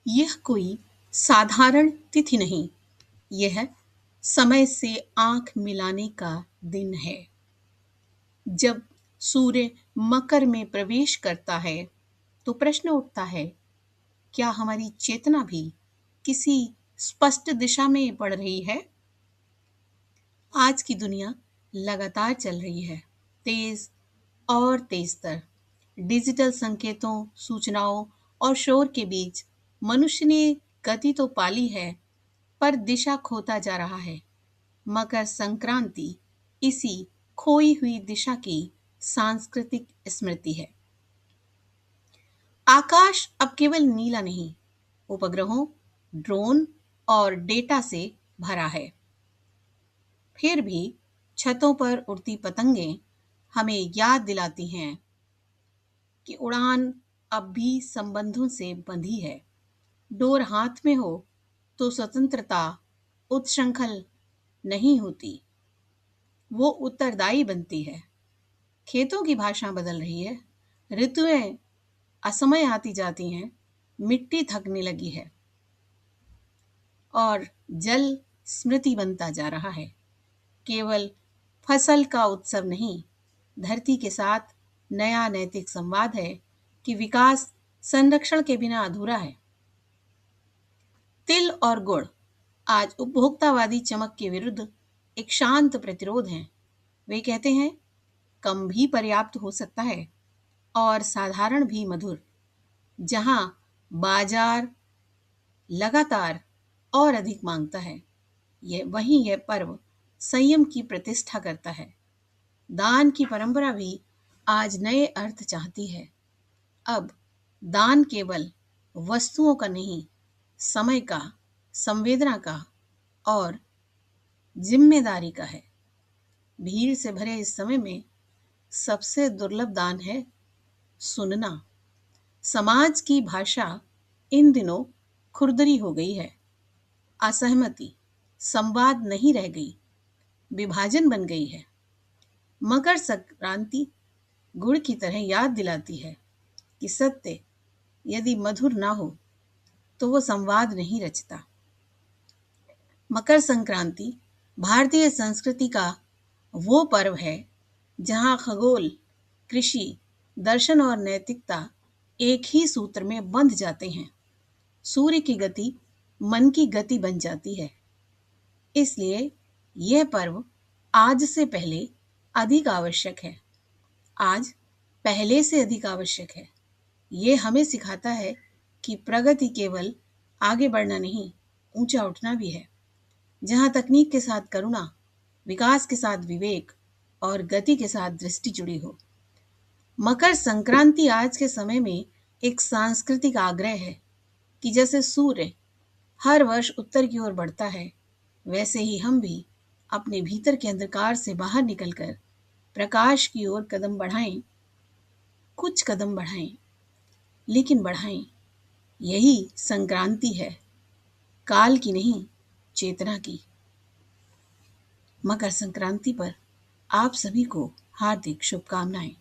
यह कोई साधारण तिथि नहीं, यह समय से आंख मिलाने का दिन है। जब सूर्य मकर में प्रवेश करता है तो प्रश्न उठता है, क्या हमारी चेतना भी किसी स्पष्ट दिशा में बढ़ रही है? आज की दुनिया लगातार चल रही है, तेज और तेजतर। डिजिटल संकेतों, सूचनाओं और शोर के बीच मनुष्य ने गति तो पाली है, पर दिशा खोता जा रहा है। मकर संक्रांति इसी खोई हुई दिशा की सांस्कृतिक स्मृति है। आकाश अब केवल नीला नहीं, उपग्रहों, ड्रोन और डेटा से भरा है। फिर भी छतों पर उड़ती पतंगें हमें याद दिलाती हैं कि उड़ान अब भी संबंधों से बंधी है। डोर हाथ में हो तो स्वतंत्रता उच्छृंखल नहीं होती, वो उत्तरदायी बनती है। खेतों की भाषा बदल रही है, ऋतुएं असमय आती जाती हैं, मिट्टी थकने लगी है और जल स्मृति बनता जा रहा है। केवल फसल का उत्सव नहीं, धरती के साथ नया नैतिक संवाद है कि विकास संरक्षण के बिना अधूरा है। तिल और गुड़ आज उपभोक्तावादी चमक के विरुद्ध एक शांत प्रतिरोध हैं। वे कहते हैं, कम भी पर्याप्त हो सकता है और साधारण भी मधुर। जहां बाजार लगातार और अधिक मांगता है, यह पर्व संयम की प्रतिष्ठा करता है। दान की परंपरा भी आज नए अर्थ चाहती है। अब दान केवल वस्तुओं का नहीं, समय का, संवेदना का और जिम्मेदारी का है। भीड़ से भरे इस समय में सबसे दुर्लभ दान है सुनना। समाज की भाषा इन दिनों खुरदरी हो गई है। असहमति, संवाद नहीं रह गई, विभाजन बन गई है। मकर संक्रांति गुड़ की तरह याद दिलाती है कि सत्य यदि मधुर ना हो तो वो संवाद नहीं रचता। मकर संक्रांति भारतीय संस्कृति का वो पर्व है जहां खगोल, कृषि, दर्शन और नैतिकता एक ही सूत्र में बंध जाते हैं। सूर्य की गति मन की गति बन जाती है। इसलिए यह पर्व आज से पहले अधिक आवश्यक है। आज पहले से अधिक आवश्यक है। ये हमें सिखाता है कि प्रगति केवल आगे बढ़ना नहीं, ऊंचा उठना भी है। जहां तकनीक के साथ करुणा, विकास के साथ विवेक और गति के साथ दृष्टि जुड़ी हो। मकर संक्रांति आज के समय में एक सांस्कृतिक आग्रह है कि जैसे सूर्य हर वर्ष उत्तर की ओर बढ़ता है, वैसे ही हम भी अपने भीतर के अंधकार से बाहर निकलकर प्रकाश की ओर कदम बढ़ाएं। कुछ कदम बढ़ाएं, लेकिन बढ़ाएं। यही संक्रांति है, काल की नहीं, चेतना की। मकर संक्रांति पर आप सभी को हार्दिक शुभकामनाएं।